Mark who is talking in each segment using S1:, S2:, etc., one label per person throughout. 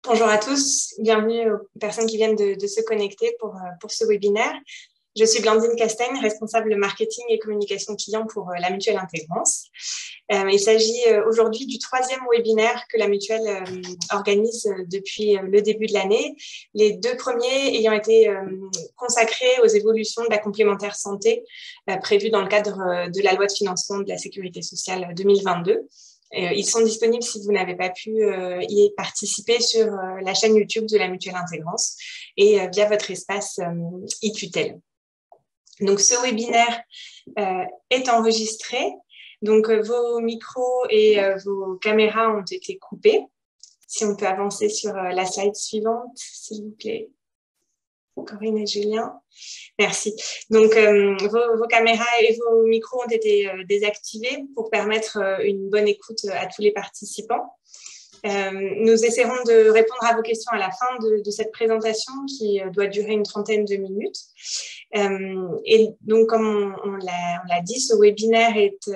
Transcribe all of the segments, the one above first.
S1: Bonjour à tous, bienvenue aux personnes qui viennent de se connecter pour ce webinaire. Je suis Blandine Castagne, responsable marketing et communication client pour la Mutuelle Intégrance. Il s'agit aujourd'hui du 3e webinaire que la Mutuelle organise depuis le début de l'année. Les 2 premiers ayant été consacrés aux évolutions de la complémentaire santé prévues dans le cadre de la loi de financement de la Sécurité sociale 2022. Ils sont disponibles si vous n'avez pas pu y participer sur la chaîne YouTube de la Mutuelle Intégrance et via votre espace e-tutelle. Donc, ce webinaire est enregistré. Donc, vos micros et vos caméras ont été coupés. Si on peut avancer sur la slide suivante, s'il vous plaît. Corinne et Julien. Merci. Donc, vos caméras et vos micros ont été désactivés pour permettre une bonne écoute à tous les participants. Nous essaierons de répondre à vos questions à la fin de cette présentation qui doit durer une trentaine de minutes. Et donc, comme on l'a dit, ce webinaire est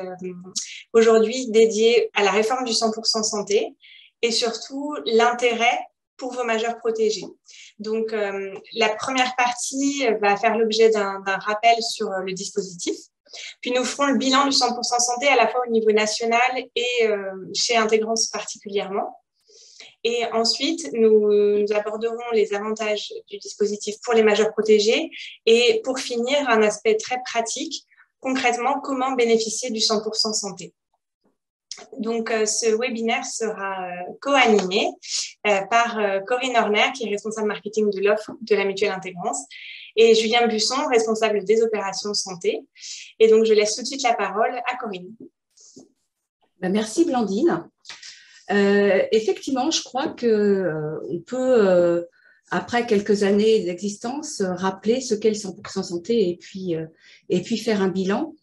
S1: aujourd'hui dédié à la réforme du 100% santé et surtout l'intérêt pour vos majeurs protégés. Donc, la première partie va faire l'objet d'un rappel sur le dispositif. Puis, nous ferons le bilan du 100% santé à la fois au niveau national et chez Intégrance particulièrement. Et ensuite, nous aborderons les avantages du dispositif pour les majeurs protégés. Et pour finir, un aspect très pratique, concrètement, comment bénéficier du 100% santé. Donc, ce webinaire sera co-animé par Corinne Horner, qui est responsable marketing de l'offre de la Mutuelle Intégrance, et Julien Busson, responsable des opérations santé. Et donc, je laisse tout de suite la parole à Corinne.
S2: Merci Blandine. Effectivement, je crois qu'on peut, après quelques années d'existence, rappeler ce qu'est le 100% santé et puis faire un bilan.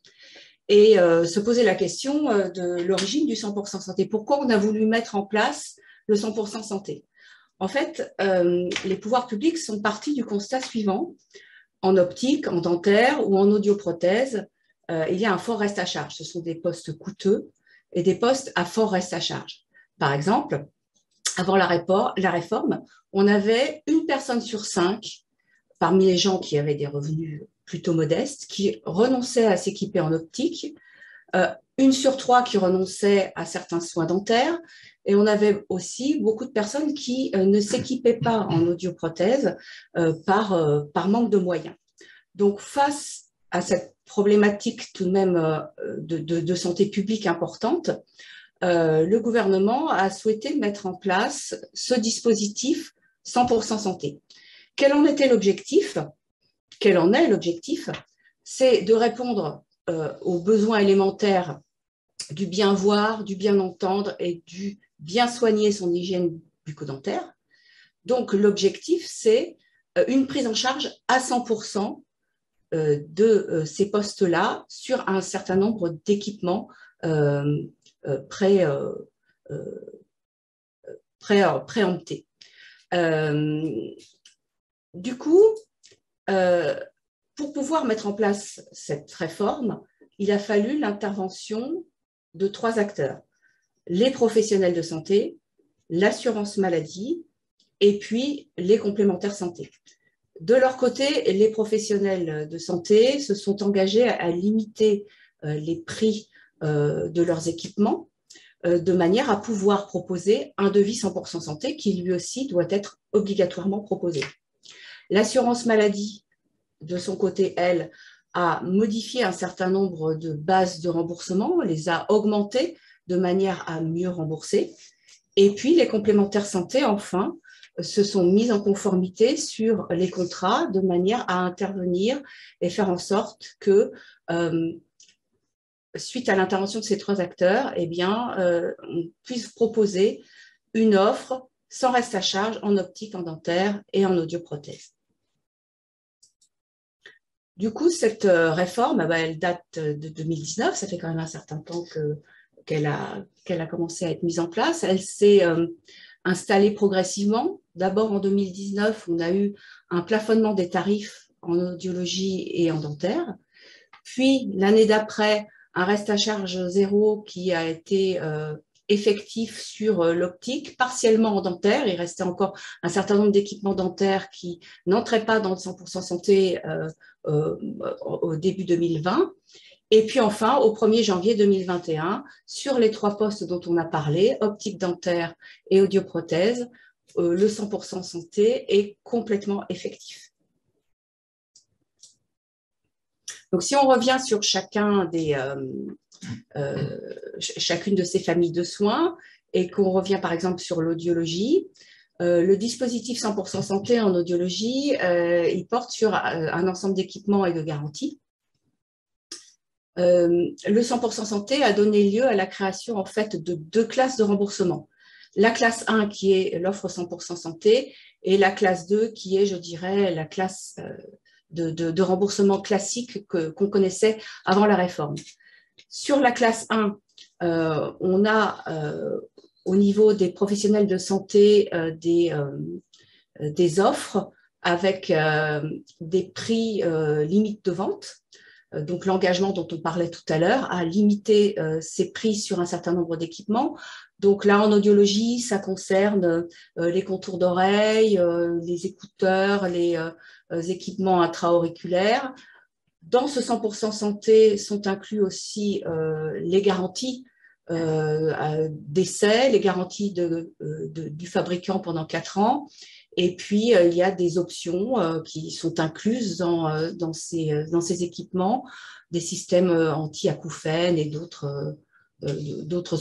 S2: Et se poser la question de l'origine du 100% santé. Pourquoi on a voulu mettre en place le 100% santé? En fait, les pouvoirs publics sont partis du constat suivant. En optique, en dentaire ou en audioprothèse, il y a un fort reste à charge. Ce sont des postes coûteux et des postes à fort reste à charge. Par exemple, avant la réforme, on avait 1 personne sur 5 parmi les gens qui avaient des revenus plutôt modestes, qui renonçaient à s'équiper en optique, 1 sur 3 qui renonçaient à certains soins dentaires, et on avait aussi beaucoup de personnes qui ne s'équipaient pas en audioprothèse par manque de moyens. Donc, face à cette problématique tout de même de santé publique importante, le gouvernement a souhaité mettre en place ce dispositif 100% santé. Quel en était l'objectif? Quel en est l'objectif? C'est de répondre aux besoins élémentaires du bien voir, du bien entendre et du bien soigner son hygiène bucco-dentaire. Donc, l'objectif, c'est une prise en charge à 100% de ces postes-là sur un certain nombre d'équipements préemptés. Du coup, pour pouvoir mettre en place cette réforme, il a fallu l'intervention de 3 acteurs. Les professionnels de santé, l'assurance maladie et puis les complémentaires santé. De leur côté, les professionnels de santé se sont engagés à limiter les prix de leurs équipements de manière à pouvoir proposer un devis 100% santé qui lui aussi doit être obligatoirement proposé. L'assurance maladie, de son côté, elle, a modifié un certain nombre de bases de remboursement, les a augmentées de manière à mieux rembourser. Et puis, les complémentaires santé, enfin, se sont mis en conformité sur les contrats de manière à intervenir et faire en sorte que, suite à l'intervention de ces 3 acteurs, eh bien, on puisse proposer une offre sans reste à charge en optique, en dentaire et en audioprothèse. Du coup, cette réforme, elle date de 2019, ça fait quand même un certain temps qu'elle a commencé à être mise en place. Elle s'est installée progressivement. D'abord, en 2019, on a eu un plafonnement des tarifs en audiologie et en dentaire. Puis, l'année d'après, un reste à charge 0 qui a été effectif sur l'optique, partiellement en dentaire. Il restait encore un certain nombre d'équipements dentaires qui n'entraient pas dans le 100% santé au début 2020. Et puis enfin, au 1er janvier 2021, sur les 3 postes dont on a parlé, optique dentaire et audioprothèse, le 100% santé est complètement effectif. Donc, si on revient sur chacune de ces familles de soins et qu'on revient par exemple sur l'audiologie, le dispositif 100% santé en audiologie, il porte sur un ensemble d'équipements et de garanties. Le 100% santé a donné lieu à la création en fait de 2 classes de remboursement. La classe 1 qui est l'offre 100% santé et la classe 2 qui est, je dirais, la classe de remboursement classique qu'on connaissait avant la réforme. Sur la classe 1, on a au niveau des professionnels de santé des offres avec des prix limites de vente. Donc l'engagement dont on parlait tout à l'heure a limité ses prix sur un certain nombre d'équipements. Donc là, en audiologie, ça concerne les contours d'oreilles, les écouteurs, les équipements intra-auriculaires. Dans ce 100% santé sont inclus aussi les garanties d'essai, les garanties du fabricant pendant 4 ans. Et puis, il y a des options qui sont incluses dans ces équipements, des systèmes anti-acouphènes et d'autres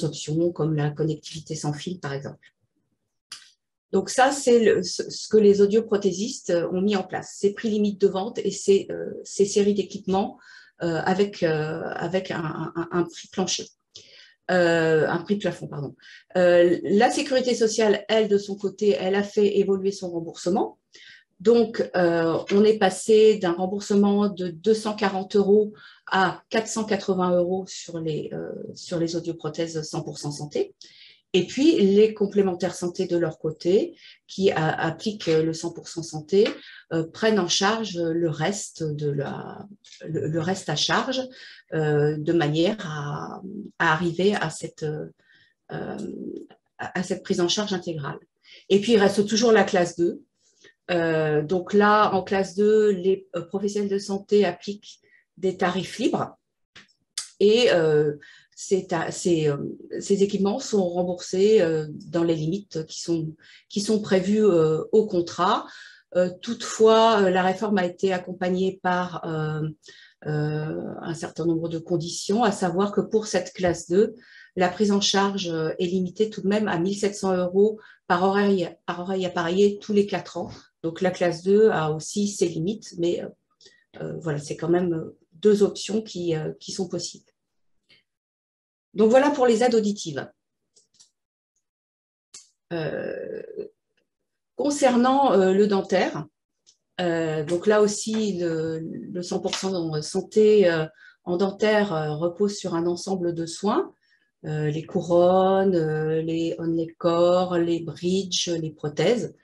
S2: options comme la connectivité sans fil, par exemple. Donc ça, c'est ce que les audioprothésistes ont mis en place, ces prix limites de vente et ces séries d'équipements avec un prix plancher. Un prix plafond, pardon. La sécurité sociale, elle, de son côté, elle a fait évoluer son remboursement. Donc, on est passé d'un remboursement de 240 € à 480 € sur les audioprothèses 100% santé. Et puis, les complémentaires santé de leur côté, qui appliquent le 100% santé, prennent en charge le reste à charge, de manière à arriver à cette prise en charge intégrale. Et puis, il reste toujours la classe 2. Donc là, en classe 2, les professionnels de santé appliquent des tarifs libres et ces équipements sont remboursés dans les limites qui sont prévues au contrat. Toutefois, la réforme a été accompagnée par un certain nombre de conditions, à savoir que pour cette classe 2, la prise en charge est limitée tout de même à 1 700 € par oreille appareillée tous les 4 ans. Donc la classe 2 a aussi ses limites, mais voilà, c'est quand même 2 options qui sont possibles. Donc voilà pour les aides auditives. Concernant le dentaire, donc là aussi, le 100% santé en dentaire repose sur un ensemble de soins, les couronnes, les on-les-corps, les bridges, les prothèses.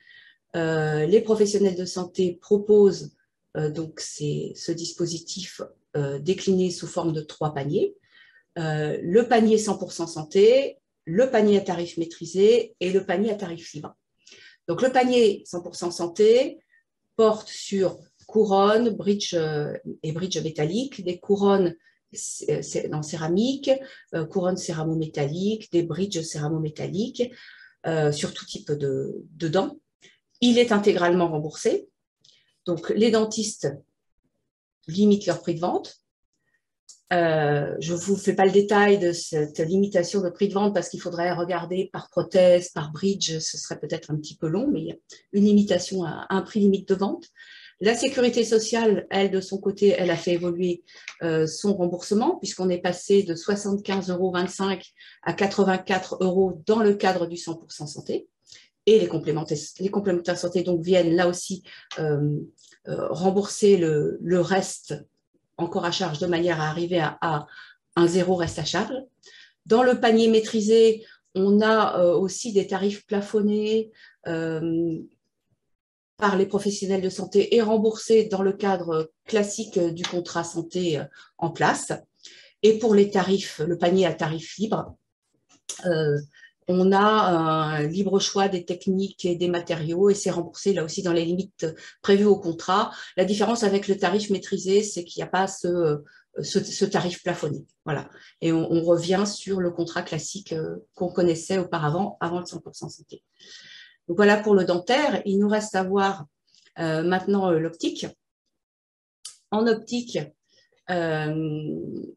S2: Les professionnels de santé proposent donc ce dispositif décliné sous forme de 3 paniers. Le panier 100% santé, le panier à tarif maîtrisé et le panier à tarif libre. Donc le panier 100% santé porte sur couronne, bridge et bridge métallique, des couronnes en céramique, couronnes céramo-métalliques, des bridges céramo-métalliques sur tout type de dents. Il est intégralement remboursé. Donc les dentistes limitent leur prix de vente. Je ne vous fais pas le détail de cette limitation de prix de vente parce qu'il faudrait regarder par prothèse, par bridge, ce serait peut-être un petit peu long, mais il y a une limitation à un prix limite de vente. La sécurité sociale, elle, de son côté, elle a fait évoluer son remboursement puisqu'on est passé de 75,25 € à 84 € dans le cadre du 100% santé. Et les complémentaires santé donc, viennent là aussi rembourser le reste encore à charge de manière à arriver à un 0 reste à charge. Dans le panier maîtrisé, on a aussi des tarifs plafonnés par les professionnels de santé et remboursés dans le cadre classique du contrat santé en place. Et pour les tarifs, le panier à tarif libre, on a un libre choix des techniques et des matériaux et c'est remboursé là aussi dans les limites prévues au contrat. La différence avec le tarif maîtrisé, c'est qu'il n'y a pas ce tarif plafonné. Voilà. Et on revient sur le contrat classique qu'on connaissait auparavant, avant le 100% santé. Donc voilà pour le dentaire. Il nous reste à voir maintenant l'optique. En optique, le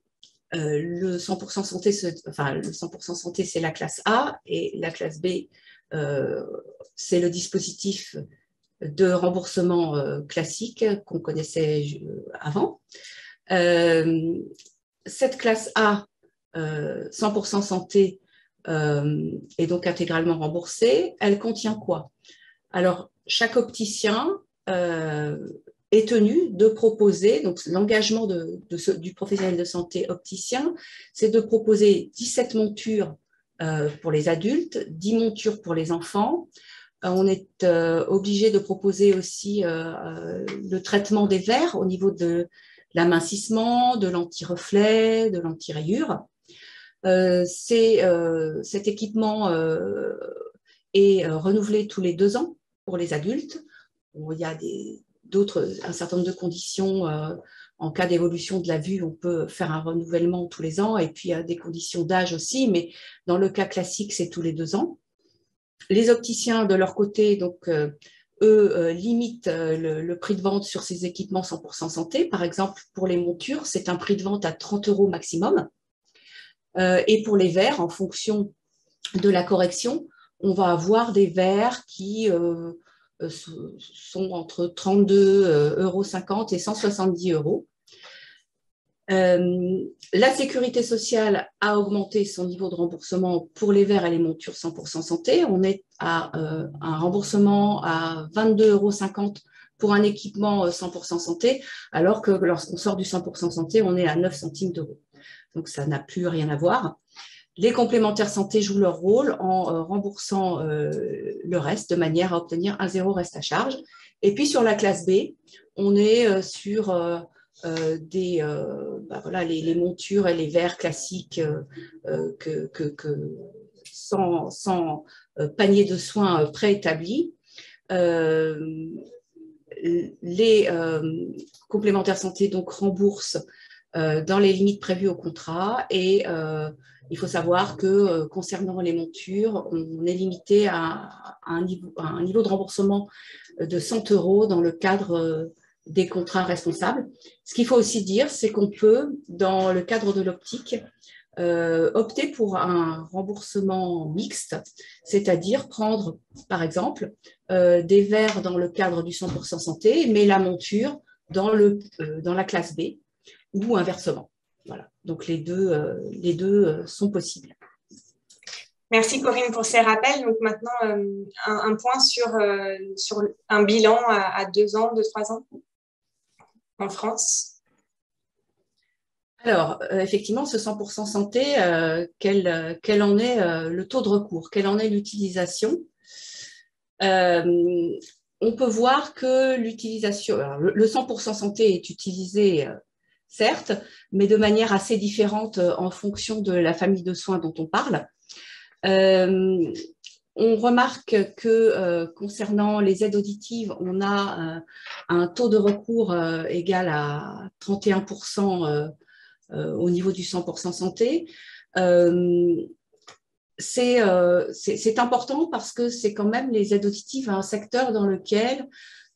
S2: 100% santé, le 100% santé, c'est la classe A et la classe B, c'est le dispositif de remboursement classique qu'on connaissait avant. Cette classe A, 100% santé, est donc intégralement remboursée. Elle contient quoi? Alors, chaque opticien est tenu de proposer, donc l'engagement du professionnel de santé opticien, c'est de proposer 17 montures pour les adultes, 10 montures pour les enfants. On est obligé de proposer aussi le traitement des verres au niveau de l'amincissement, de l'anti-reflet, de l'anti-rayure. Cet équipement est renouvelé tous les 2 ans pour les adultes. Il y a un certain nombre de conditions. En cas d'évolution de la vue, on peut faire un renouvellement tous les ans et puis des conditions d'âge aussi, mais dans le cas classique, c'est tous les 2 ans. Les opticiens, de leur côté, donc, eux, limitent le prix de vente sur ces équipements 100% santé. Par exemple, pour les montures, c'est un prix de vente à 30 € maximum. Et pour les verres, en fonction de la correction, on va avoir des verres qui sont entre 32,50 € et 170 €. La sécurité sociale a augmenté son niveau de remboursement pour les verres et les montures 100% santé. On est à un remboursement à 22,50 € pour un équipement 100% santé, alors que lorsqu'on sort du 100% santé, on est à 9 centimes d'euros. Donc ça n'a plus rien à voir. Les complémentaires santé jouent leur rôle en remboursant le reste de manière à obtenir un 0 reste à charge. Et puis sur la classe B, on est sur les montures et les verres classiques sans panier de soins préétabli. Les complémentaires santé donc remboursent dans les limites prévues au contrat et il faut savoir que concernant les montures, on est limité à un niveau de remboursement de 100 € dans le cadre des contrats responsables. Ce qu'il faut aussi dire, c'est qu'on peut, dans le cadre de l'optique, opter pour un remboursement mixte, c'est-à-dire prendre, par exemple, des verres dans le cadre du 100% santé, mais la monture dans la classe B ou inversement. Voilà. Donc les deux sont possibles.
S1: Merci Corinne pour ces rappels. Donc maintenant, un point sur un bilan à 2 ans, 2-3 ans en France.
S2: Alors, effectivement, ce 100% santé, quel en est le taux de recours, quelle en est l'utilisation? On peut voir que l'utilisation, le 100% santé est utilisé, certes, mais de manière assez différente en fonction de la famille de soins dont on parle. On remarque que concernant les aides auditives, on a un taux de recours égal à 31% au niveau du 100% santé. C'est important parce que c'est quand même les aides auditives, un secteur dans lequel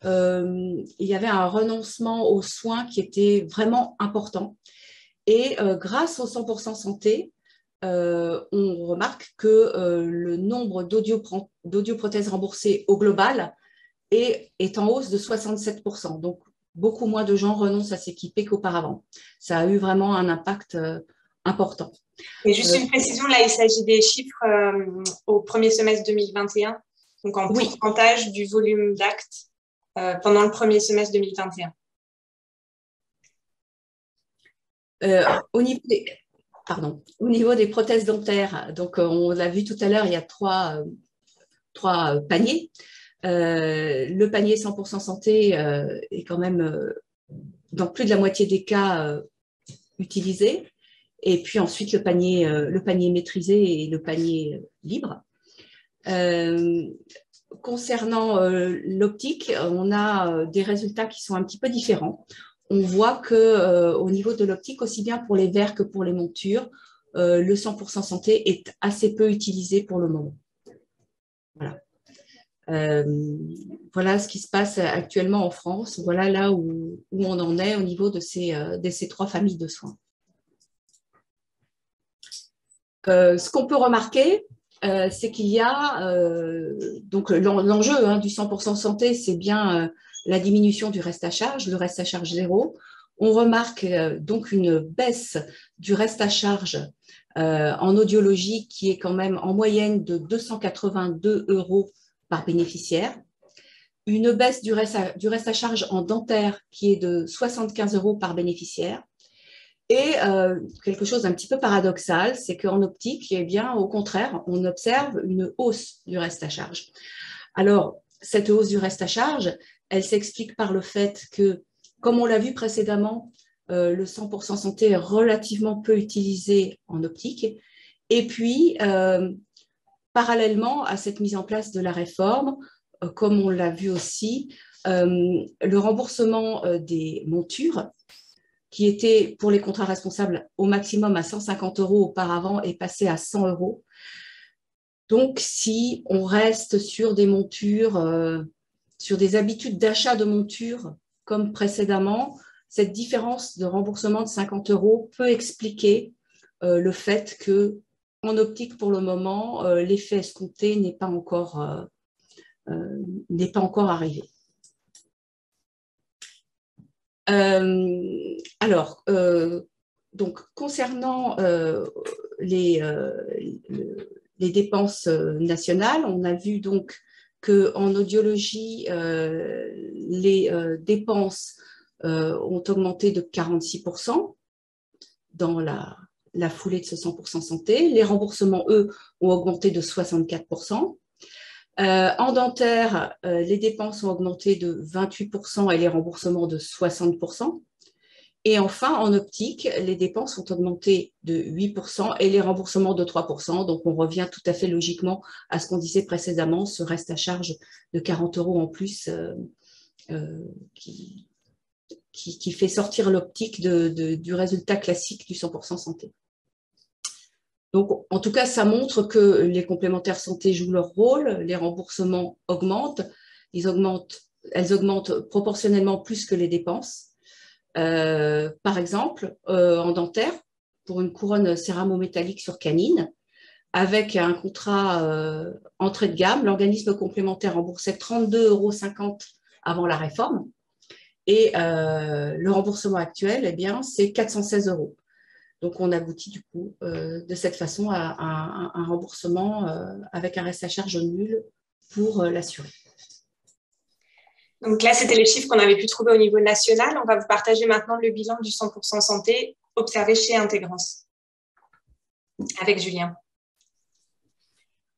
S2: il y avait un renoncement aux soins qui était vraiment important. Et grâce au 100% santé, on remarque que le nombre d'audioprothèses remboursées au global est en hausse de 67%. Donc, beaucoup moins de gens renoncent à s'équiper qu'auparavant. Ça a eu vraiment un impact important.
S1: Et juste une précision, là, il s'agit des chiffres au premier semestre 2021, donc en pourcentage du volume d'actes pendant le premier semestre 2021.
S2: Au niveau des prothèses dentaires, donc on l'a vu tout à l'heure, il y a trois paniers. Le panier 100% santé est quand même dans plus de la moitié des cas utilisé. et puis ensuite le panier maîtrisé et le panier libre. Concernant l'optique, on a des résultats qui sont un petit peu différents. On voit qu'au niveau de l'optique, aussi bien pour les verres que pour les montures, le 100% santé est assez peu utilisé pour le moment. Voilà. Voilà ce qui se passe actuellement en France. Voilà là où on en est au niveau de ces 3 familles de soins. Ce qu'on peut remarquer, c'est qu'il y a donc l'enjeu du 100% santé, c'est bien la diminution du reste à charge, le reste à charge zéro. On remarque donc une baisse du reste à charge en audiologie qui est quand même en moyenne de 282 € par bénéficiaire. Une baisse du reste à charge en dentaire qui est de 75 € par bénéficiaire. Et quelque chose d'un petit peu paradoxal, c'est qu'en optique, eh bien, au contraire, on observe une hausse du reste à charge. Alors, cette hausse du reste à charge, elle s'explique par le fait que, comme on l'a vu précédemment, le 100% santé est relativement peu utilisé en optique. Et puis, parallèlement à cette mise en place de la réforme, comme on l'a vu aussi, le remboursement des montures, qui était pour les contrats responsables au maximum à 150 € auparavant, est passé à 100 €. Donc, si on reste sur des montures, sur des habitudes d'achat de montures comme précédemment, cette différence de remboursement de 50 € peut expliquer le fait qu'en optique, pour le moment, l'effet escompté n'est pas encore arrivé. Alors, donc, concernant les dépenses nationales, on a vu donc qu'en audiologie, les dépenses ont augmenté de 46% dans la foulée de ce 100% santé. Les remboursements, eux, ont augmenté de 64%. En dentaire, les dépenses ont augmenté de 28% et les remboursements de 60%. Et enfin, en optique, les dépenses ont augmenté de 8% et les remboursements de 3%. Donc, on revient tout à fait logiquement à ce qu'on disait précédemment, ce reste à charge de 40 € en plus qui fait sortir l'optique du résultat classique du 100% santé. Donc, en tout cas, ça montre que les complémentaires santé jouent leur rôle, les remboursements augmentent, elles augmentent proportionnellement plus que les dépenses. Par exemple, en dentaire, pour une couronne céramo-métallique sur canine, avec un contrat entrée de gamme, l'organisme complémentaire remboursait 32,50 € avant la réforme et le remboursement actuel, eh bien, c'est 416 €. Donc, on aboutit du coup de cette façon à un remboursement avec un reste à charge nul pour l'assuré.
S1: Donc là, c'était les chiffres qu'on avait pu trouver au niveau national. On va vous partager maintenant le bilan du 100% santé observé chez Intégrance avec Julien.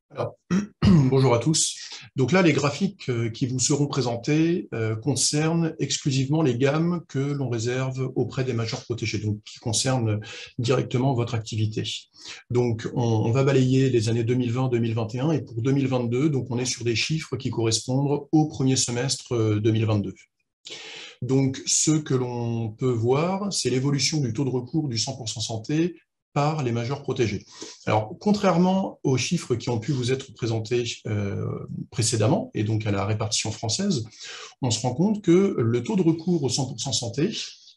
S3: Alors, bonjour à tous. Donc là, les graphiques qui vous seront présentés concernent exclusivement les gammes que l'on réserve auprès des majeurs protégés, donc qui concernent directement votre activité. Donc, on va balayer les années 2020-2021 et pour 2022, donc on est sur des chiffres qui correspondent au premier semestre 2022. Donc, ce que l'on peut voir, c'est l'évolution du taux de recours du 100% santé par les majeurs protégés. Alors, contrairement aux chiffres qui ont pu vous être présentés précédemment, et donc à la répartition française, on se rend compte que le taux de recours au 100% santé,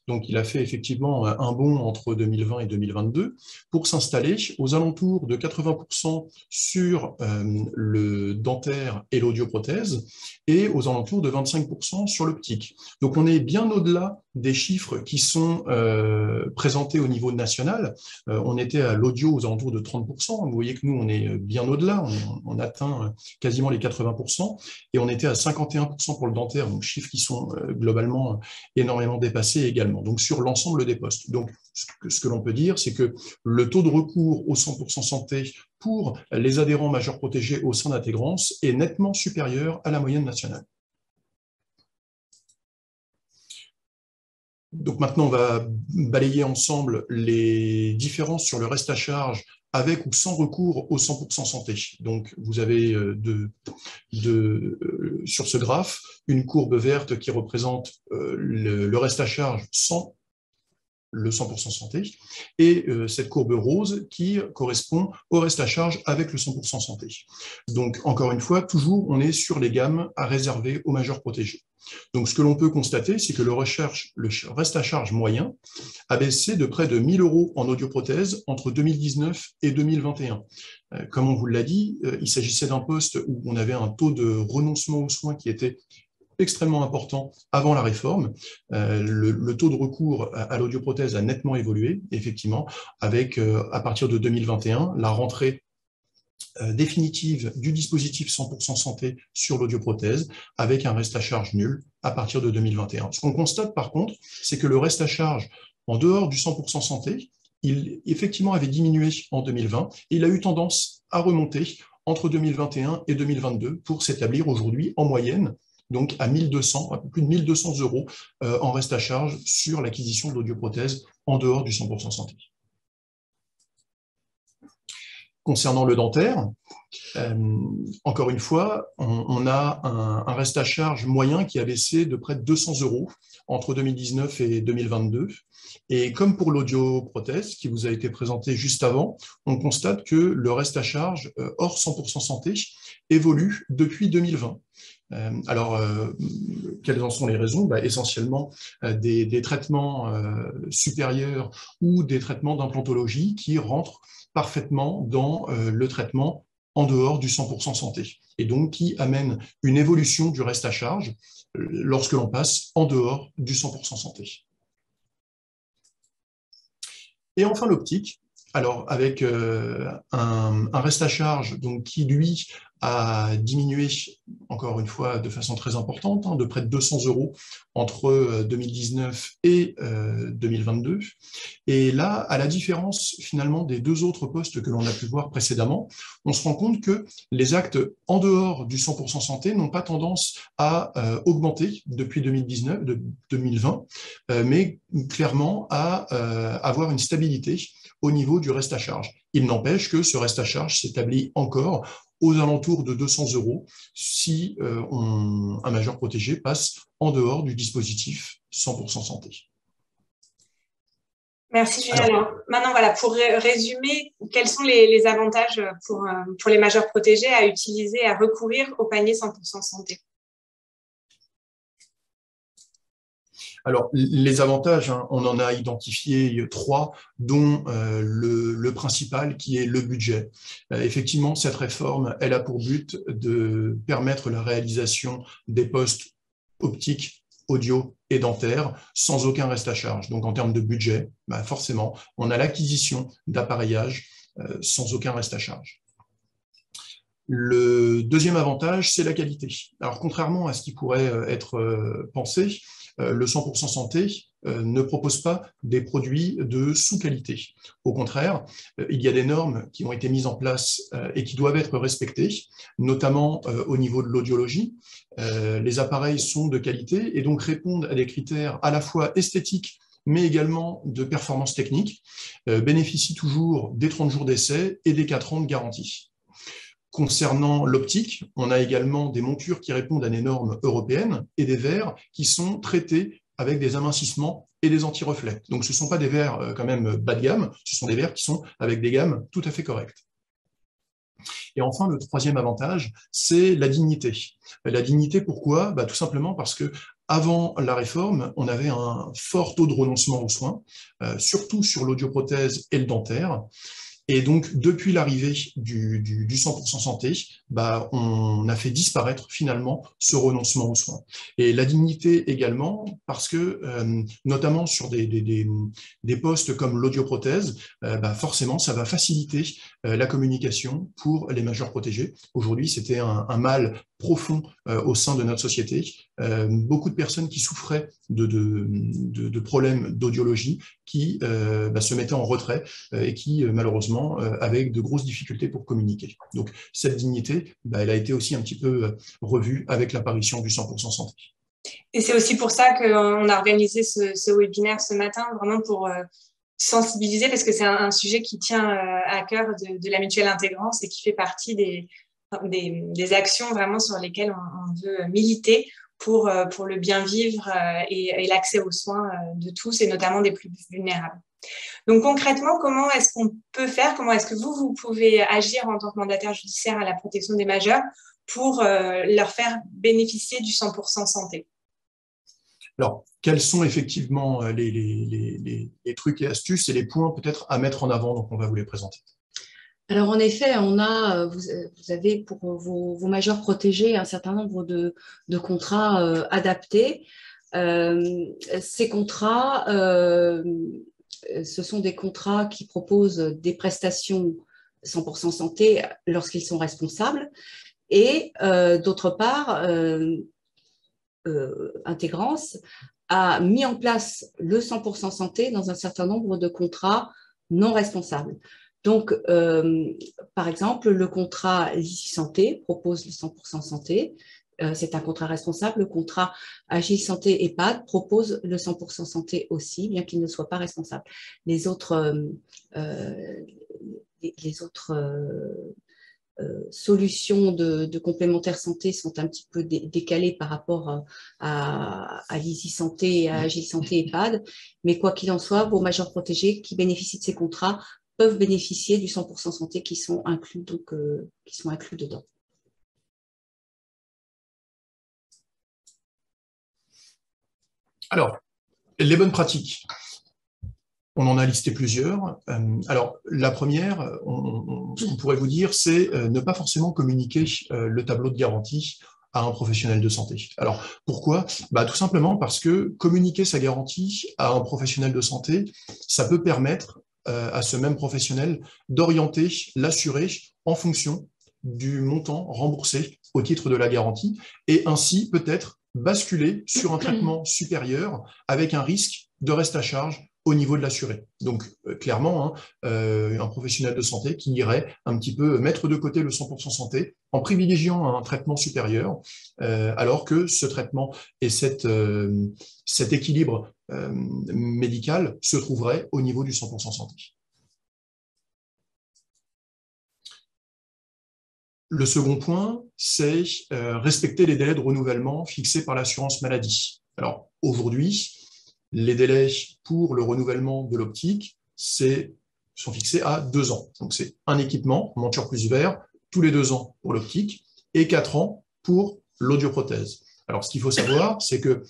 S3: donc il a fait effectivement un bond entre 2020 et 2022, pour s'installer aux alentours de 80% sur le dentaire et l'audioprothèse, et aux alentours de 25% sur l'optique. Donc on est bien au-delà des chiffres qui sont présentés au niveau national. On était à l'audio aux alentours de 30%. Vous voyez que nous, on est bien au-delà. On atteint quasiment les 80%. Et on était à 51% pour le dentaire, donc chiffres qui sont globalement énormément dépassés également, donc sur l'ensemble des postes. Donc, ce que l'on peut dire, c'est que le taux de recours au 100% santé pour les adhérents majeurs protégés au sein d'Intégrance est nettement supérieur à la moyenne nationale. Donc maintenant, on va balayer ensemble les différences sur le reste à charge avec ou sans recours au 100% santé. Donc, vous avez sur ce graphe une courbe verte qui représente le reste à charge sans le 100% santé, et cette courbe rose qui correspond au reste à charge avec le 100% santé. Donc, encore une fois, toujours, on est sur les gammes à réserver aux majeurs protégés. Donc, ce que l'on peut constater, c'est que le reste à charge moyen a baissé de près de 1 000 € en audioprothèse entre 2019 et 2021. Comme on vous l'a dit, il s'agissait d'un poste où on avait un taux de renoncement aux soins qui était extrêmement important avant la réforme. Le taux de recours à l'audioprothèse a nettement évolué, effectivement, avec, à partir de 2021, la rentrée définitive du dispositif 100% santé sur l'audioprothèse, avec un reste à charge nul à partir de 2021. Ce qu'on constate, par contre, c'est que le reste à charge, en dehors du 100% santé, il effectivement avait diminué en 2020, et il a eu tendance à remonter entre 2021 et 2022 pour s'établir aujourd'hui en moyenne donc à 1200, à peu plus de 1 200 € en reste à charge sur l'acquisition de l'audioprothèse en dehors du 100% santé. Concernant le dentaire, encore une fois, on a un reste à charge moyen qui a baissé de près de 200 € entre 2019 et 2022. Et comme pour l'audioprothèse qui vous a été présenté juste avant, on constate que le reste à charge hors 100% santé évolue depuis 2020. Alors, quelles en sont les raisons? Essentiellement des traitements supérieurs ou des traitements d'implantologie qui rentrent parfaitement dans le traitement en dehors du 100% santé, et donc qui amènent une évolution du reste à charge lorsque l'on passe en dehors du 100% santé. Et enfin l'optique, alors avec un reste à charge donc, qui lui a diminué, encore une fois, de façon très importante, de près de 200 € entre 2019 et 2022. Et là, à la différence finalement des deux autres postes que l'on a pu voir précédemment, on se rend compte que les actes en dehors du 100% santé n'ont pas tendance à augmenter depuis 2020, mais clairement à avoir une stabilité au niveau du reste à charge. Il n'empêche que ce reste à charge s'établit encore aux alentours de 200 € si un majeur protégé passe en dehors du dispositif 100% santé.
S1: Merci Julien. Alors, maintenant, voilà, pour résumer, quels sont les avantages pour les majeurs protégés à utiliser, à recourir au panier 100% santé?
S3: Alors, les avantages, on en a identifié 3, dont le principal qui est le budget. Effectivement, cette réforme, elle a pour but de permettre la réalisation des postes optiques, audio et dentaires sans aucun reste à charge. Donc, en termes de budget, forcément, on a l'acquisition d'appareillages sans aucun reste à charge. Le deuxième avantage, c'est la qualité. Alors, contrairement à ce qui pourrait être pensé, le 100% santé ne propose pas des produits de sous-qualité. Au contraire, il y a des normes qui ont été mises en place et qui doivent être respectées, notamment au niveau de l'audiologie. Les appareils sont de qualité et donc répondent à des critères à la fois esthétiques mais également de performance technique, bénéficient toujours des 30 jours d'essai et des 4 ans de garantie. Concernant l'optique, on a également des montures qui répondent à des normes européennes et des verres qui sont traités avec des amincissements et des anti-reflets. Donc ce ne sont pas des verres quand même bas de gamme, ce sont des verres qui sont avec des gammes tout à fait correctes. Et enfin, le troisième avantage, c'est la dignité. La dignité, pourquoi? Tout simplement parce que avant la réforme, on avait un fort taux de renoncement aux soins, surtout sur l'audioprothèse et le dentaire. Et donc, depuis l'arrivée du 100% santé, on a fait disparaître finalement ce renoncement aux soins. Et la dignité également, parce que, notamment sur des postes comme l'audioprothèse, forcément, ça va faciliter la communication pour les majeurs protégés. Aujourd'hui, c'était un mal profond au sein de notre société. Beaucoup de personnes qui souffraient de problèmes d'audiologie qui se mettaient en retrait et qui, malheureusement, avec de grosses difficultés pour communiquer. Donc, cette dignité, elle a été aussi un petit peu revue avec l'apparition du 100% santé.
S1: Et c'est aussi pour ça qu'on a organisé ce webinaire ce matin, vraiment pour sensibiliser, parce que c'est un sujet qui tient à cœur de la mutuelle Intégrance et qui fait partie des actions vraiment sur lesquelles on veut militer pour le bien vivre et l'accès aux soins de tous, et notamment des plus vulnérables. Donc concrètement, comment est-ce qu'on peut faire, comment est-ce que vous pouvez agir en tant que mandataire judiciaire à la protection des majeurs pour leur faire bénéficier du 100% santé?
S3: Alors, quels sont effectivement les trucs et astuces et les points peut-être à mettre en avant? Donc, on va vous les présenter.
S2: Alors, en effet, vous avez pour vos majeurs protégés un certain nombre de contrats adaptés. Ces contrats, ce sont des contrats qui proposent des prestations 100% santé lorsqu'ils sont responsables. Et d'autre part, Intégrance a mis en place le 100% santé dans un certain nombre de contrats non responsables. Donc, par exemple, le contrat Lisi Santé propose le 100% santé. C'est un contrat responsable. Le contrat Agile Santé EHPAD propose le 100% santé aussi, bien qu'il ne soit pas responsable. Les autres solutions de complémentaire santé sont un petit peu décalées par rapport à Lisi Santé et à Agile Santé EHPAD. Mais quoi qu'il en soit, vos majeurs protégés qui bénéficient de ces contrats peuvent bénéficier du 100% santé qui sont inclus dedans.
S3: Alors, les bonnes pratiques. On en a listé plusieurs. Alors, la première, ce qu'on pourrait vous dire, c'est ne pas forcément communiquer le tableau de garantie à un professionnel de santé. Alors, pourquoi? Tout simplement parce que communiquer sa garantie à un professionnel de santé, ça peut permettre à ce même professionnel d'orienter l'assuré en fonction du montant remboursé au titre de la garantie et ainsi peut-être basculer sur un traitement supérieur avec un risque de reste à charge au niveau de l'assuré. Donc, clairement, un professionnel de santé qui irait un petit peu mettre de côté le 100% santé en privilégiant un traitement supérieur, alors que ce traitement et cet équilibre médical se trouverait au niveau du 100% santé. Le second point, c'est respecter les délais de renouvellement fixés par l'assurance maladie. Alors, aujourd'hui, les délais pour le renouvellement de l'optique sont fixés à 2 ans. Donc, c'est un équipement, monture plus verre, tous les 2 ans pour l'optique et 4 ans pour l'audioprothèse. Alors, ce qu'il faut savoir, c'est que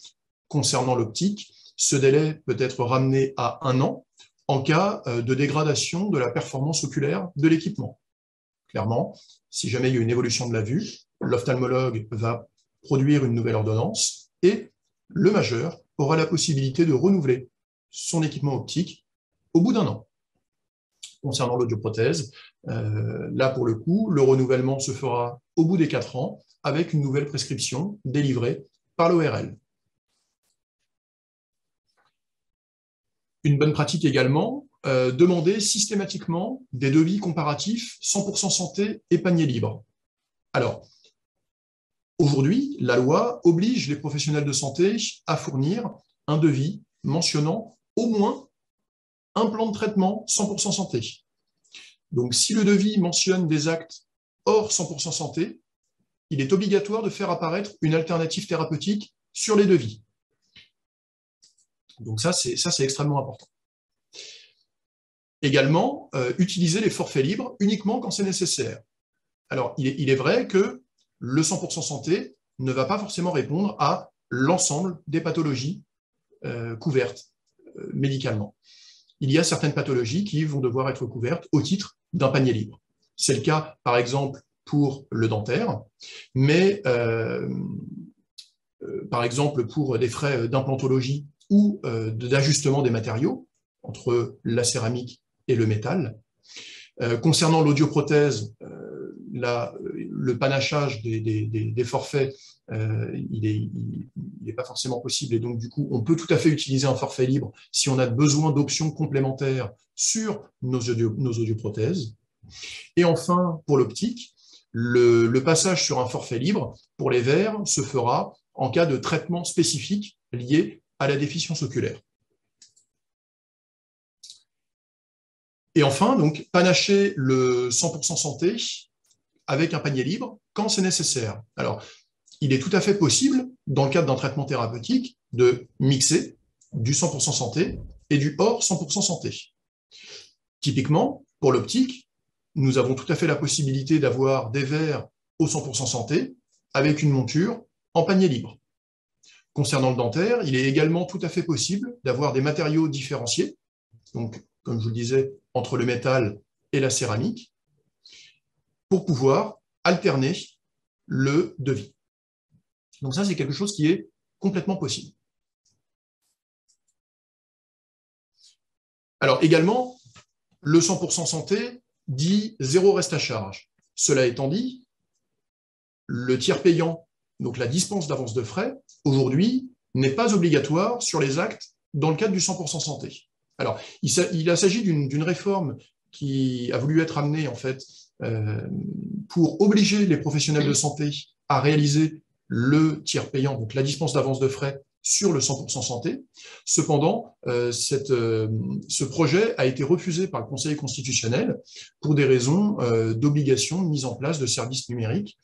S3: concernant l'optique, ce délai peut être ramené à 1 an en cas de dégradation de la performance oculaire de l'équipement. Clairement, si jamais il y a une évolution de la vue, l'ophtalmologue va produire une nouvelle ordonnance et le majeur aura la possibilité de renouveler son équipement optique au bout d'1 an. Concernant l'audioprothèse, là pour le coup, le renouvellement se fera au bout des 4 ans avec une nouvelle prescription délivrée par l'ORL. Une bonne pratique également, demander systématiquement des devis comparatifs 100% santé et panier libre. Alors, aujourd'hui, la loi oblige les professionnels de santé à fournir un devis mentionnant au moins un plan de traitement 100% santé. Donc, si le devis mentionne des actes hors 100% santé, il est obligatoire de faire apparaître une alternative thérapeutique sur les devis. Donc ça, c'est extrêmement important. Également, utiliser les forfaits libres uniquement quand c'est nécessaire. Alors, il est vrai que le 100% santé ne va pas forcément répondre à l'ensemble des pathologies couvertes médicalement. Il y a certaines pathologies qui vont devoir être couvertes au titre d'un panier libre. C'est le cas, par exemple, pour le dentaire, mais par exemple pour des frais d'implantologie ou d'ajustement des matériaux entre la céramique et le métal. Concernant l'audioprothèse, le panachage des forfaits, il n'est pas forcément possible et donc du coup, on peut tout à fait utiliser un forfait libre si on a besoin d'options complémentaires sur nos audioprothèses. Et enfin, pour l'optique, le passage sur un forfait libre pour les verres se fera en cas de traitement spécifique lié à la déficience oculaire. Et enfin, donc, panacher le 100% santé avec un panier libre quand c'est nécessaire. Alors, il est tout à fait possible, dans le cadre d'un traitement thérapeutique, de mixer du 100% santé et du hors 100% santé. Typiquement, pour l'optique, nous avons tout à fait la possibilité d'avoir des verres au 100% santé avec une monture en panier libre. Concernant le dentaire, il est également tout à fait possible d'avoir des matériaux différenciés, donc, comme je vous le disais, entre le métal et la céramique, pour pouvoir alterner le devis. Donc ça, c'est quelque chose qui est complètement possible. Alors également, le 100% santé dit zéro reste à charge. Cela étant dit, le tiers payant, donc la dispense d'avance de frais, aujourd'hui, n'est pas obligatoire sur les actes dans le cadre du 100% santé. Alors, il s'agit d'une réforme qui a voulu être amenée, en fait, pour obliger les professionnels de santé à réaliser le tiers payant, donc la dispense d'avance de frais sur le 100% santé. Cependant, ce projet a été refusé par le Conseil constitutionnel pour des raisons d'obligation de mise en place de services numériques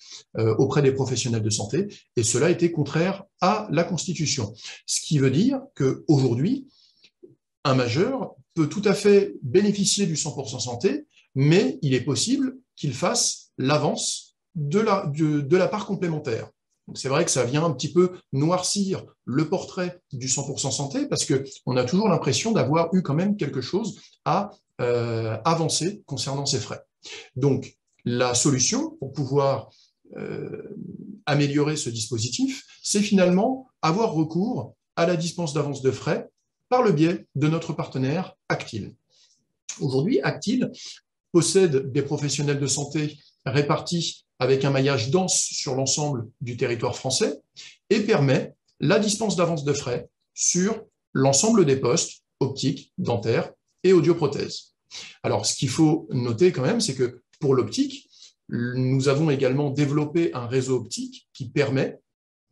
S3: auprès des professionnels de santé, et cela était contraire à la Constitution. Ce qui veut dire qu'aujourd'hui, un majeur peut tout à fait bénéficier du 100% santé, mais il est possible qu'il fasse l'avance de la part complémentaire. C'est vrai que ça vient un petit peu noircir le portrait du 100% santé parce qu'on a toujours l'impression d'avoir eu quand même quelque chose à avancer concernant ces frais. Donc, la solution pour pouvoir améliorer ce dispositif, c'est finalement avoir recours à la dispense d'avance de frais par le biais de notre partenaire Actil. Aujourd'hui, Actil possède des professionnels de santé répartis avec un maillage dense sur l'ensemble du territoire français et permet la dispense d'avance de frais sur l'ensemble des postes optiques, dentaires et audioprothèses. Alors, ce qu'il faut noter quand même, c'est que pour l'optique, nous avons également développé un réseau optique qui permet,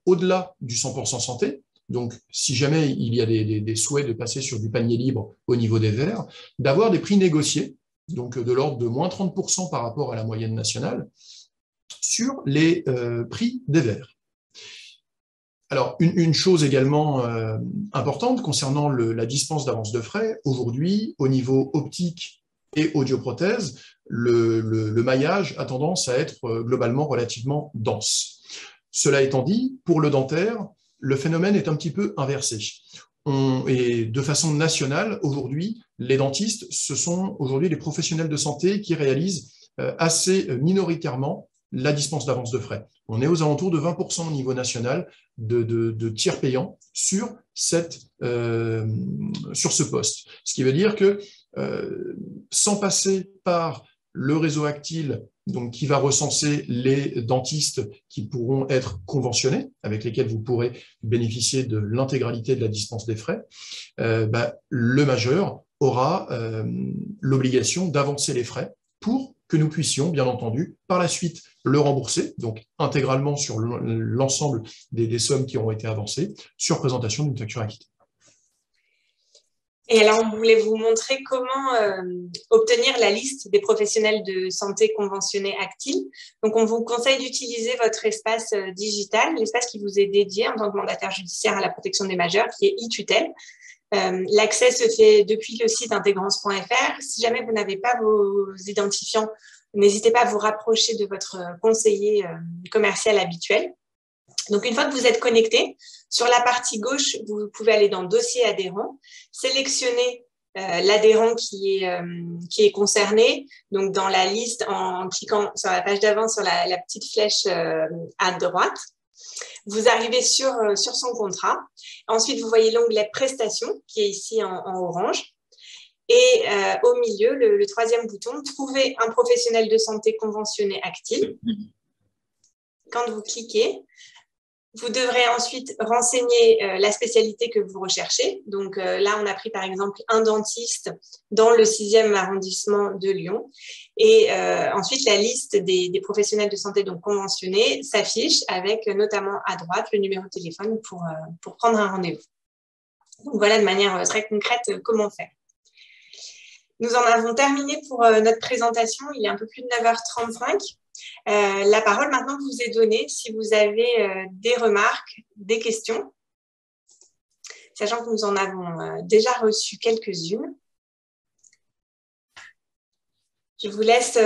S3: au-delà du 100% santé, donc si jamais il y a des souhaits de passer sur du panier libre au niveau des verres, d'avoir des prix négociés, donc de l'ordre de moins 30% par rapport à la moyenne nationale, sur les prix des verres. Alors, une chose également importante concernant la dispense d'avance de frais, aujourd'hui, au niveau optique et audioprothèse, le maillage a tendance à être globalement relativement dense. Cela étant dit, pour le dentaire, le phénomène est un petit peu inversé. Et de façon nationale, aujourd'hui, les dentistes, ce sont aujourd'hui les professionnels de santé qui réalisent assez minoritairement la dispense d'avance de frais. On est aux alentours de 20% au niveau national de tiers payants sur ce poste. Ce qui veut dire que sans passer par le réseau Actil, donc qui va recenser les dentistes qui pourront être conventionnés, avec lesquels vous pourrez bénéficier de l'intégralité de la dispense des frais, le majeur aura l'obligation d'avancer les frais pour que nous puissions, bien entendu, par la suite le rembourser, donc intégralement sur l'ensemble des sommes qui auront été avancées, sur présentation d'une facture acquittée.
S1: Et alors, on voulait vous montrer comment obtenir la liste des professionnels de santé conventionnés Actil. Donc, on vous conseille d'utiliser votre espace digital, l'espace qui vous est dédié en tant que mandataire judiciaire à la protection des majeurs, qui est e-tutelle. L'accès se fait depuis le site intégrance.fr. Si jamais vous n'avez pas vos identifiants, n'hésitez pas à vous rapprocher de votre conseiller commercial habituel. Donc, une fois que vous êtes connecté, sur la partie gauche, vous pouvez aller dans Dossier adhérent, sélectionner l'adhérent qui est concerné. Donc, dans la liste, en cliquant sur la page d'avant, sur la petite flèche à droite, vous arrivez sur son contrat. Ensuite, vous voyez l'onglet Prestations, qui est ici en orange. Et au milieu, le troisième bouton, Trouver un professionnel de santé conventionné Actil. Quand vous cliquez, Vous devrez ensuite renseigner la spécialité que vous recherchez. Donc là, on a pris par exemple un dentiste dans le 6e arrondissement de Lyon. Et ensuite, la liste des professionnels de santé donc conventionnés s'affiche avec notamment à droite le numéro de téléphone pour prendre un rendez-vous. Donc voilà de manière très concrète comment faire. Nous en avons terminé pour notre présentation. Il est un peu plus de 9h35. La parole maintenant vous est donnée si vous avez des remarques, des questions, sachant que nous en avons déjà reçu quelques-unes. Je vous laisse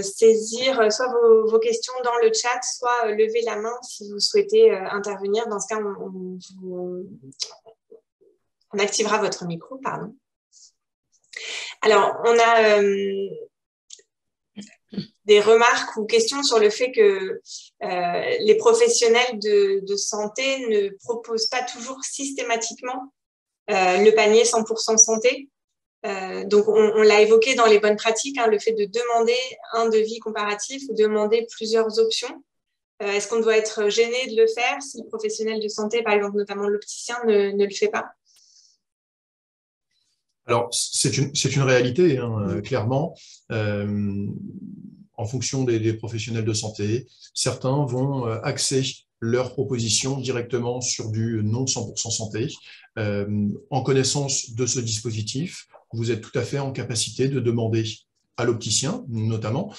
S1: saisir soit vos questions dans le chat, soit lever la main si vous souhaitez intervenir. Dans ce cas, on activera votre micro, pardon. Alors, on a des remarques ou questions sur le fait que les professionnels de santé ne proposent pas toujours systématiquement le panier 100% santé. Donc, on l'a évoqué dans les bonnes pratiques, le fait de demander un devis comparatif ou demander plusieurs options. Est-ce qu'on doit être gêné de le faire si le professionnel de santé, par exemple notamment l'opticien, ne le fait pas?
S3: Alors, c'est une réalité, clairement. En fonction des professionnels de santé, certains vont axer leur proposition directement sur du non 100% santé. En connaissance de ce dispositif, vous êtes tout à fait en capacité de demander à l'opticien, notamment,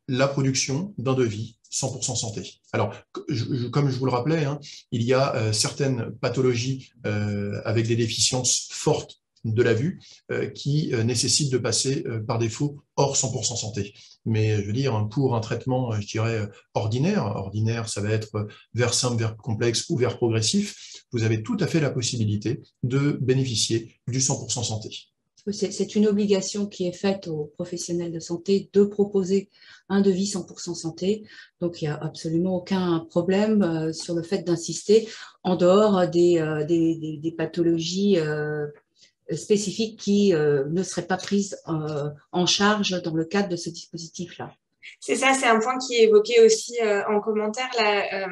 S3: la production d'un devis 100% santé. Alors, comme je vous le rappelais, il y a certaines pathologies avec des déficiences fortes de la vue qui nécessitent de passer par défaut hors 100% santé. Mais je veux dire, pour un traitement, je dirais, ordinaire, ça va être vers simple, vers complexe ou vers progressif, vous avez tout à fait la possibilité de bénéficier du 100% santé.
S2: C'est une obligation qui est faite aux professionnels de santé de proposer un devis 100% santé. Donc, il n'y a absolument aucun problème sur le fait d'insister en dehors des pathologies spécifiques qui ne seraient pas prises en charge dans le cadre de ce dispositif-là.
S1: C'est ça, c'est un point qui est évoqué aussi en commentaire. Là,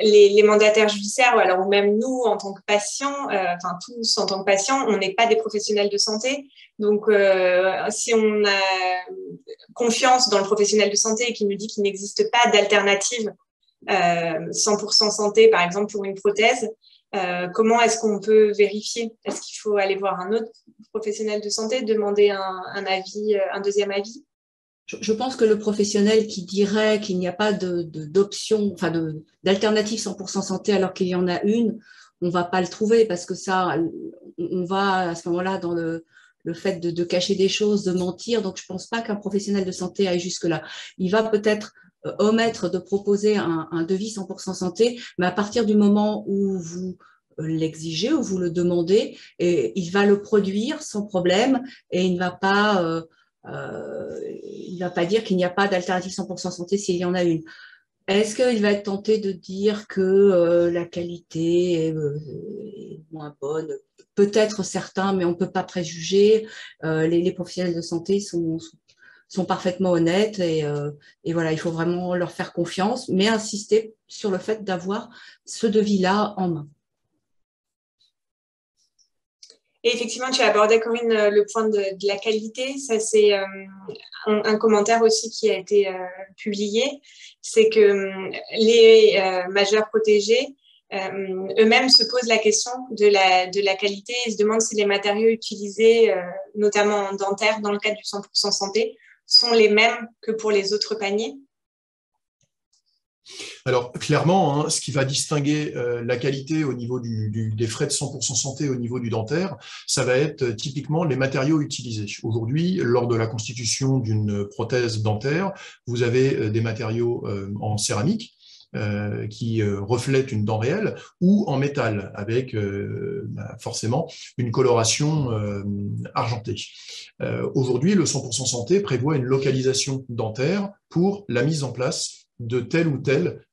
S1: les mandataires judiciaires, ou même nous en tant que patients, enfin tous en tant que patients, on n'est pas des professionnels de santé. Donc, si on a confiance dans le professionnel de santé et qu'il nous dit qu'il n'existe pas d'alternative 100% santé, par exemple pour une prothèse, comment est-ce qu'on peut vérifier? Est-ce qu'il faut aller voir un autre professionnel de santé, demander un avis, un deuxième avis?
S2: Je pense que le professionnel qui dirait qu'il n'y a pas d'option, enfin d'alternative 100% santé alors qu'il y en a une, on ne va pas le trouver parce que ça, on va à ce moment-là dans le fait de cacher des choses, de mentir. Donc, je ne pense pas qu'un professionnel de santé aille jusque-là. Il va peut-être omettre de proposer un devis 100% santé, mais à partir du moment où vous l'exigez ou vous le demandez, et il va le produire sans problème et il ne va pas dire qu'il n'y a pas d'alternative 100% santé s'il y en a une. Est-ce qu'il va être tenté de dire que la qualité est moins bonne? Peut-être certains, mais on ne peut pas préjuger. Les professionnels de santé sont parfaitement honnêtes et voilà, il faut vraiment leur faire confiance, mais insister sur le fait d'avoir ce devis-là en main.
S1: Et effectivement, tu as abordé, Corinne, le point de la qualité. Ça, c'est un commentaire aussi qui a été publié. C'est que les majeurs protégés eux-mêmes se posent la question de la qualité et se demandent si les matériaux utilisés, notamment en dentaire, dans le cadre du 100% santé, sont les mêmes que pour les autres paniers.
S3: Alors, clairement, ce qui va distinguer la qualité au niveau des frais de 100% santé au niveau du dentaire, ça va être typiquement les matériaux utilisés. Aujourd'hui, lors de la constitution d'une prothèse dentaire, vous avez des matériaux en céramique qui reflètent une dent réelle ou en métal avec forcément une coloration argentée. Aujourd'hui, le 100% santé prévoit une localisation dentaire pour la mise en place de tel ou tel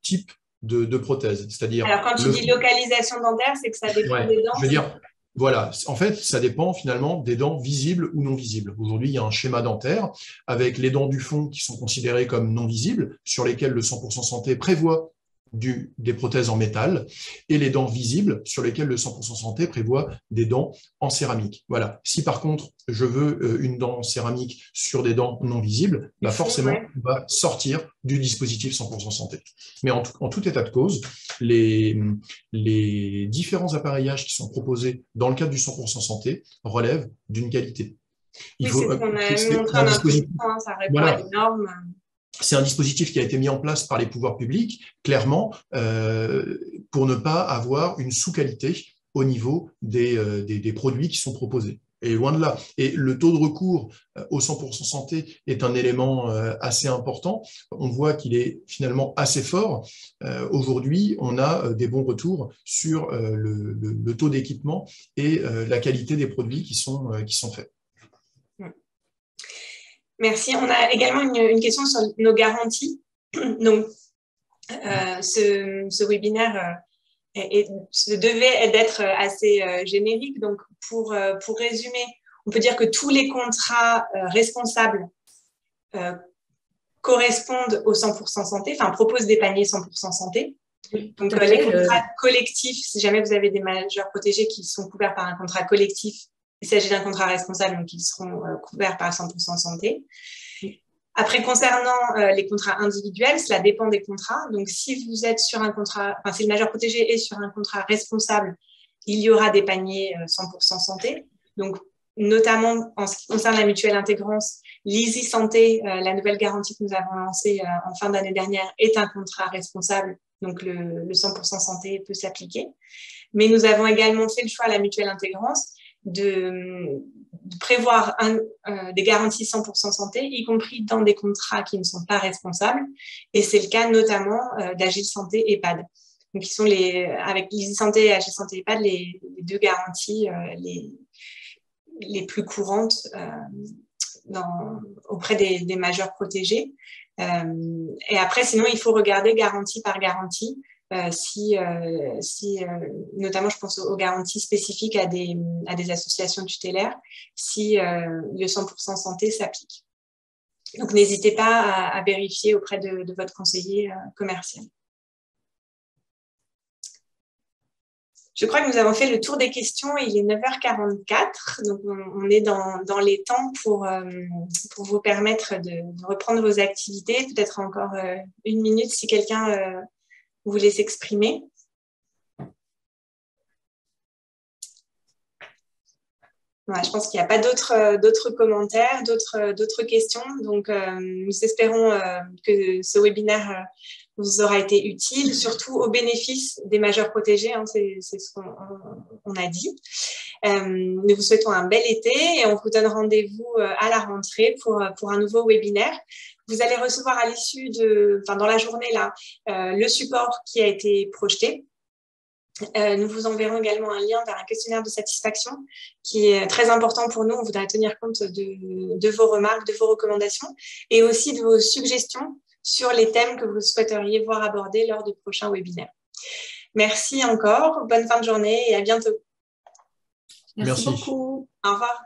S3: type de prothèse. C'est-à-dire.
S1: Alors, quand tu dis localisation dentaire, c'est que ça dépend des dents.
S3: Je veux dire, Voilà, en fait, ça dépend finalement des dents visibles ou non visibles. Aujourd'hui, il y a un schéma dentaire avec les dents du fond qui sont considérées comme non visibles, sur lesquelles le 100% santé prévoit des prothèses en métal, et les dents visibles sur lesquelles le 100% santé prévoit des dents en céramique. Voilà. Si par contre, je veux une dent en céramique sur des dents non visibles, bah forcément, on va sortir du dispositif 100% santé. Mais en tout état de cause, les différents appareillages qui sont proposés dans le cadre du 100% santé relèvent d'une qualité.
S1: Il faut, c'est ce qu'on a montré en introduction, ça répond à des normes.
S3: C'est un dispositif qui a été mis en place par les pouvoirs publics, clairement, pour ne pas avoir une sous-qualité au niveau des produits qui sont proposés. Et loin de là. Et le taux de recours au 100% santé est un élément assez important. On voit qu'il est finalement assez fort. Aujourd'hui, on a des bons retours sur le taux d'équipement et la qualité des produits qui sont faits.
S1: Merci. On a également une question sur nos garanties. Donc, ce webinaire devait d'être assez générique. Donc, pour résumer, on peut dire que tous les contrats responsables correspondent au 100% santé, enfin, proposent des paniers 100% santé. Donc, les contrats collectifs, si jamais vous avez des majeurs protégés qui sont couverts par un contrat collectif, il s'agit d'un contrat responsable, donc ils seront couverts par 100% santé. Après, concernant les contrats individuels, cela dépend des contrats. Donc, si vous êtes sur un contrat, enfin, si le majeur protégé est sur un contrat responsable, il y aura des paniers 100% santé. Donc, notamment en ce qui concerne la mutuelle intégrance, l'Easy Santé, la nouvelle garantie que nous avons lancée en fin d'année dernière, est un contrat responsable. Donc, le 100% santé peut s'appliquer. Mais nous avons également fait le choix à la mutuelle intégrance de prévoir des garanties 100% santé, y compris dans des contrats qui ne sont pas responsables. Et c'est le cas notamment d'Agile Santé EHPAD. Donc, qui sont avec l'Easy Santé et Agile Santé EHPAD, les deux garanties les plus courantes auprès des majeurs protégés. Et après, sinon, il faut regarder garantie par garantie. Notamment, je pense aux garanties spécifiques à des associations tutélaires, si le 100% santé s'applique. Donc, n'hésitez pas à vérifier auprès de votre conseiller commercial. Je crois que nous avons fait le tour des questions. Il est 9h44, donc on est dans les temps pour vous permettre de reprendre vos activités. Peut-être encore une minute si quelqu'un voulez s'exprimer. Ouais, je pense qu'il n'y a pas d'autres commentaires, d'autres questions. Donc, nous espérons que ce webinaire vous aura été utile, surtout au bénéfice des majeurs protégés, hein, c'est ce qu'on a dit. Nous vous souhaitons un bel été et on vous donne rendez-vous à la rentrée pour un nouveau webinaire. Vous allez recevoir à l'issue dans la journée là, le support qui a été projeté. Nous vous enverrons également un lien vers un questionnaire de satisfaction qui est très important pour nous. On voudra tenir compte de vos remarques, de vos recommandations et aussi de vos suggestions sur les thèmes que vous souhaiteriez voir abordés lors du prochain webinaire. Merci encore, bonne fin de journée et à bientôt.
S2: Merci beaucoup.
S1: Au revoir.